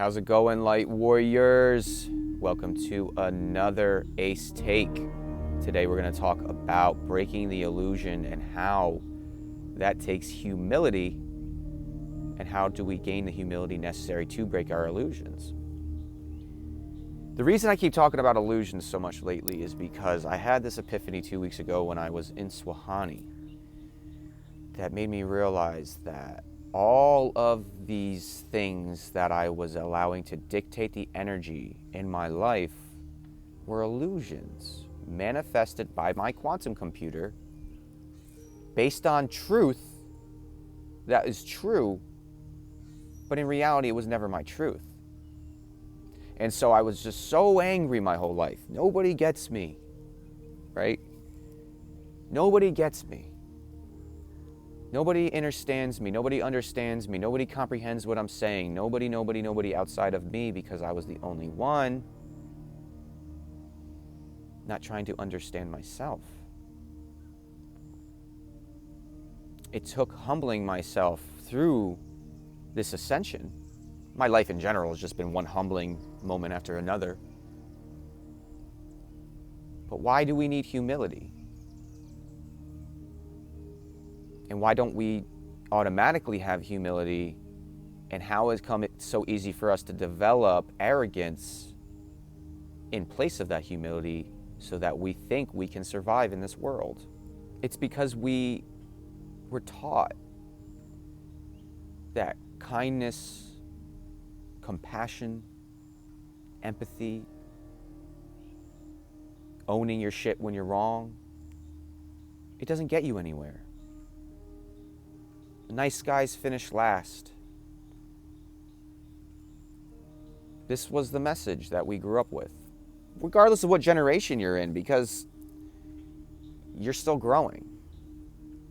How's it going, light warriors? Welcome to another Ace Take. Today we're going to talk about breaking the illusion and how that takes humility, and how do we gain the humility necessary to break our illusions. The reason I keep talking about illusions so much lately is because I had this epiphany 2 weeks ago when I was in Swahani that made me realize that all of these things that I was allowing to dictate the energy in my life were illusions manifested by my quantum computer based on truth that is true, but in reality it was never my truth. And so I was just so angry my whole life. Nobody gets me, right? Nobody gets me. Nobody understands me. Nobody understands me. Nobody comprehends what I'm saying. Nobody outside of me, because I was the only one not trying to understand myself. It took humbling myself through this ascension. My life in general has just been one humbling moment after another. But why do we need humility? And why don't we automatically have humility? And how has come it so easy for us to develop arrogance in place of that humility so that we think we can survive in this world? It's because we were taught that kindness, compassion, empathy, owning your shit when you're wrong, it doesn't get you anywhere. The nice guys finish last. This was the message that we grew up with, regardless of what generation you're in, because you're still growing.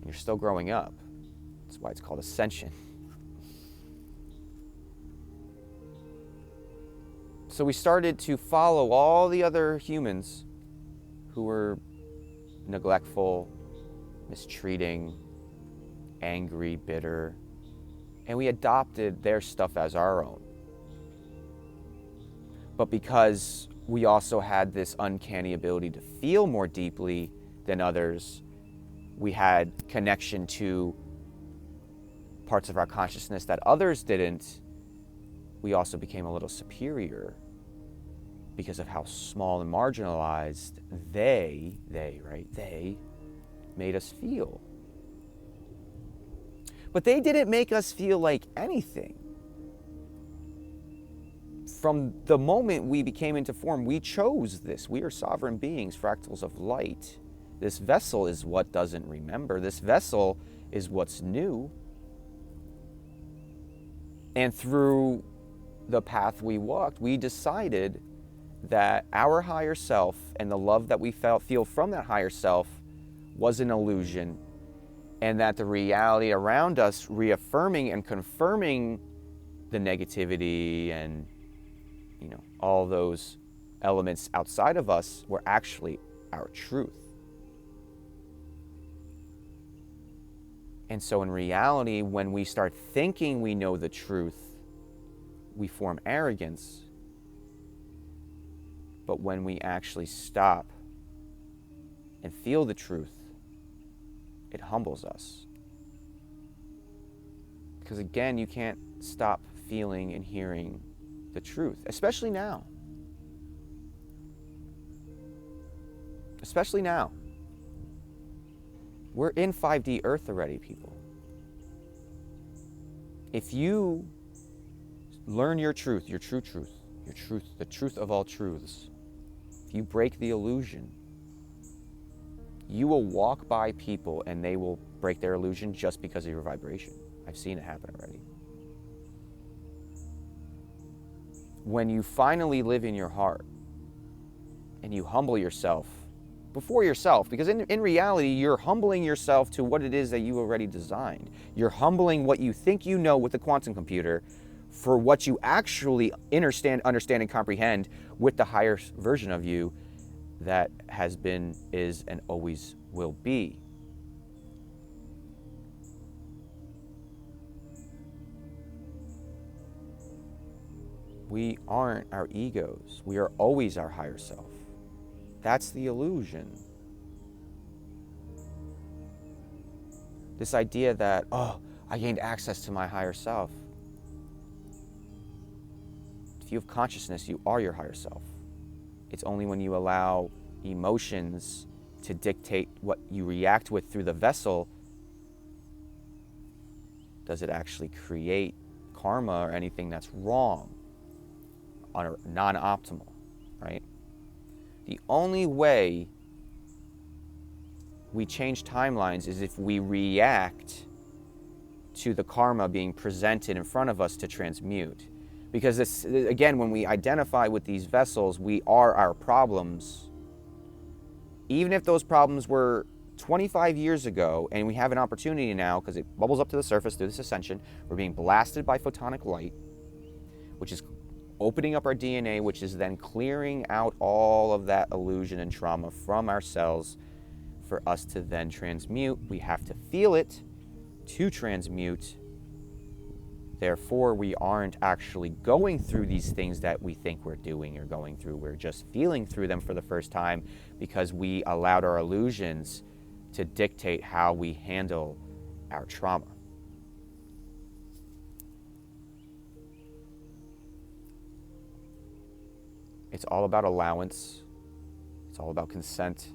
You're still growing up. That's why it's called ascension. So we started to follow all the other humans who were neglectful, mistreating, angry, bitter, and we adopted their stuff as our own. But because we also had this uncanny ability to feel more deeply than others, we had connection to parts of our consciousness that others didn't, we also became a little superior because of how small and marginalized they made us feel. But they didn't make us feel like anything. From the moment we became into form, we chose this. We are sovereign beings, fractals of light. This vessel is what doesn't remember. This vessel is what's new. And through the path we walked, we decided that our higher self and the love that we feel from that higher self was an illusion, and that the reality around us reaffirming and confirming the negativity and, all those elements outside of us were actually our truth. And so in reality, when we start thinking we know the truth, we form arrogance. But when we actually stop and feel the truth, it humbles us. Because again, you can't stop feeling and hearing the truth, especially now. Especially now. We're in 5D Earth already, people. If you learn your truth, your true truth, the truth of all truths, if you break the illusion, you will walk by people and they will break their illusion just because of your vibration. I've seen it happen already. When you finally live in your heart and you humble yourself before yourself, because in reality, you're humbling yourself to what it is that you already designed. You're humbling what you think you know with the quantum computer for what you actually understand and comprehend with the higher version of you that has been, is, and always will be. We aren't our egos. We are always our higher self. That's the illusion. This idea that, oh, I gained access to my higher self. If you have consciousness, you are your higher self. It's only when you allow emotions to dictate what you react with through the vessel does it actually create karma or anything that's wrong or non-optimal, right? The only way we change timelines is if we react to the karma being presented in front of us to transmute. Because this, again, when we identify with these vessels, we are our problems. Even if those problems were 25 years ago and we have an opportunity now, because it bubbles up to the surface through this ascension, we're being blasted by photonic light, which is opening up our DNA, which is then clearing out all of that illusion and trauma from our cells for us to then transmute. We have to feel it to transmute. Therefore, we aren't actually going through these things that we think we're doing or going through. We're just feeling through them for the first time because we allowed our illusions to dictate how we handle our trauma. It's all about allowance. It's all about consent.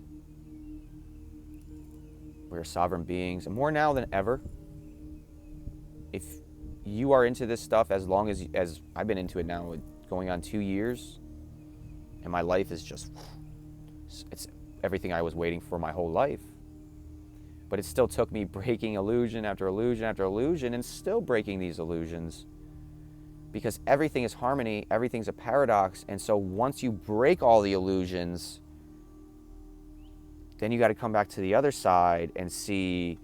We're sovereign beings, and more now than ever. If you are into this stuff as long as I've been into it now, going on 2 years, and my life is just, it's everything I was waiting for my whole life. But it still took me breaking illusion after illusion after illusion and still breaking these illusions. Because everything is harmony, everything's a paradox, and so once you break all the illusions, then you got to come back to the other side and see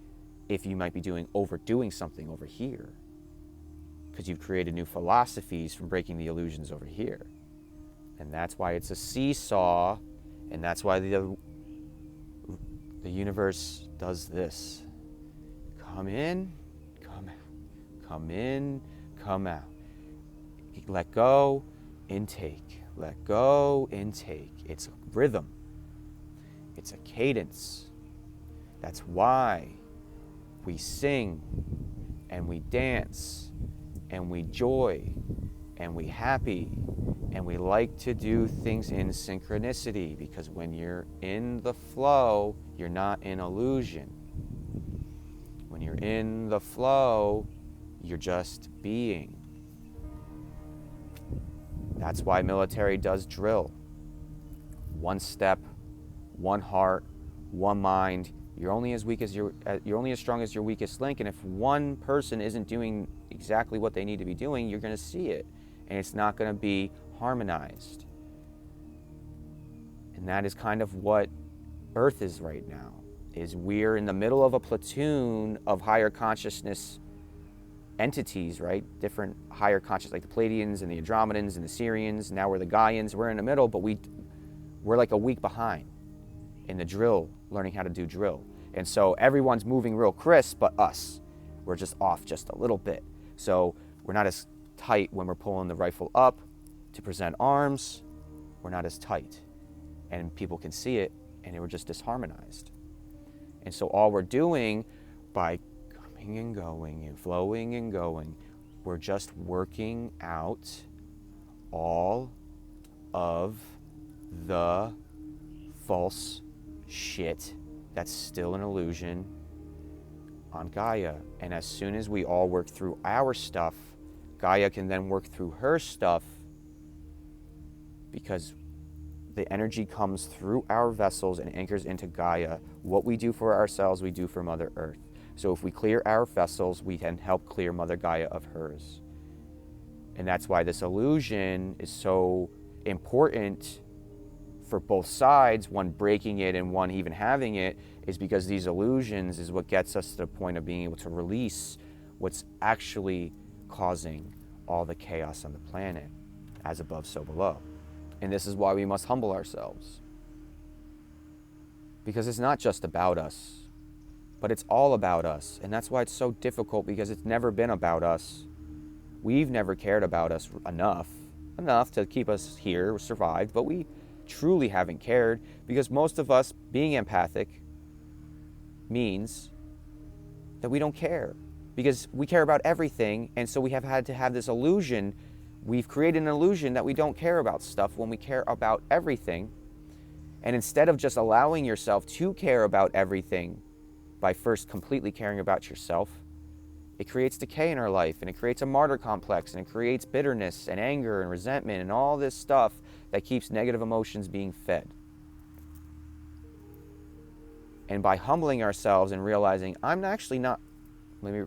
if you might be overdoing something over here. Because you've created new philosophies from breaking the illusions over here. And that's why it's a seesaw, and that's why the universe does this. Come in, come out. Come in, come out. Let go, intake. Let go, intake. It's a rhythm. It's a cadence. That's why we sing and we dance and we joy and we happy and we like to do things in synchronicity, because when you're in the flow, you're not in illusion. When you're in the flow, you're just being. That's why military does drill. One step, one heart, one mind. You're only as strong as your weakest link. And if one person isn't doing exactly what they need to be doing, you're going to see it, and it's not going to be harmonized. And that is kind of what Earth is right now. Is we're in the middle of a platoon of higher consciousness entities, right? Different higher conscious, like the Pleiadians and the Andromedans and the Sirians. Now we're the Gaians. We're in the middle, but we're like a week behind in the drill, learning how to do drill. And so everyone's moving real crisp, but us, we're just off just a little bit. So we're not as tight when we're pulling the rifle up to present arms. We're not as tight, and people can see it, and we're just disharmonized. And so all we're doing by coming and going and flowing and going, we're just working out all of the false shit that's still an illusion on Gaia. And as soon as we all work through our stuff, Gaia can then work through her stuff, because the energy comes through our vessels and anchors into Gaia. What we do for ourselves, we do for Mother Earth. So if we clear our vessels, we can help clear Mother Gaia of hers. And that's why this illusion is so important for both sides, one breaking it and one even having it, is because these illusions is what gets us to the point of being able to release what's actually causing all the chaos on the planet, as above, so below. And this is why we must humble ourselves. Because it's not just about us, but it's all about us. And that's why it's so difficult, because it's never been about us. We've never cared about us enough. enough to keep us here, survived, but we truly haven't cared, because most of us being empathic means that we don't care, because we care about everything. And so we have had to have this illusion. We've created an illusion that we don't care about stuff when we care about everything. And instead of just allowing yourself to care about everything by first completely caring about yourself, it creates decay in our life, and it creates a martyr complex, and it creates bitterness and anger and resentment and all this stuff that keeps negative emotions being fed. And by humbling ourselves and realizing, I'm actually not, let me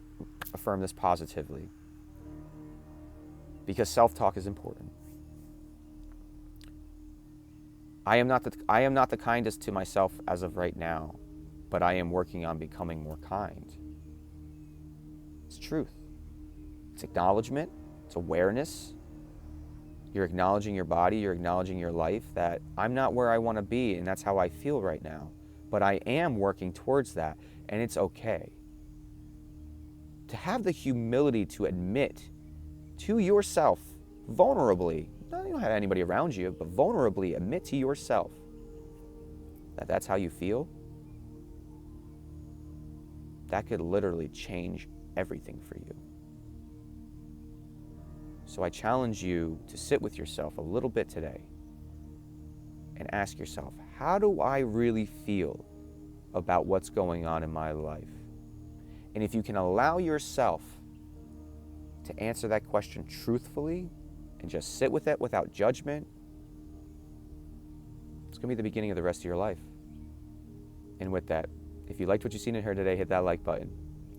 affirm this positively, because self-talk is important. I am not the kindest to myself as of right now, but I am working on becoming more kind. It's truth. It's acknowledgement. It's awareness. You're acknowledging your body. You're acknowledging your life, that I'm not where I want to be, and that's how I feel right now. But I am working towards that, and it's okay. To have the humility to admit to yourself, vulnerably, you don't have anybody around you, but vulnerably admit to yourself that that's how you feel, that could literally change everything for you. So I challenge you to sit with yourself a little bit today and ask yourself, how do I really feel about what's going on in my life? And if you can allow yourself to answer that question truthfully and just sit with it without judgment, it's going to be the beginning of the rest of your life. And with that, if you liked what you've seen and heard today, hit that like button.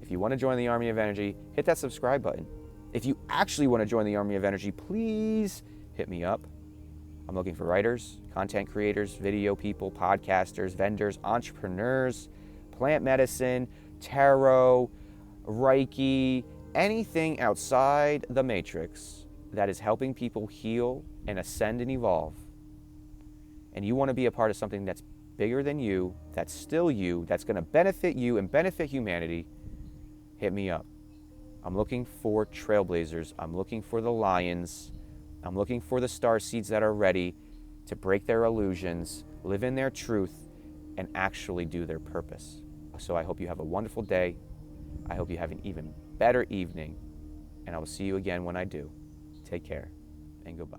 If you want to join the Army of Energy, hit that subscribe button. If you actually want to join the Army of Energy, please hit me up. I'm looking for writers, content creators, video people, podcasters, vendors, entrepreneurs, plant medicine, tarot, Reiki, anything outside the matrix that is helping people heal and ascend and evolve. And you want to be a part of something that's bigger than you, that's still you, that's going to benefit you and benefit humanity, hit me up. I'm looking for trailblazers. I'm looking for the lions. I'm looking for the star seeds that are ready to break their illusions, live in their truth, and actually do their purpose. So I hope you have a wonderful day. I hope you have an even better evening. And I will see you again when I do. Take care and goodbye.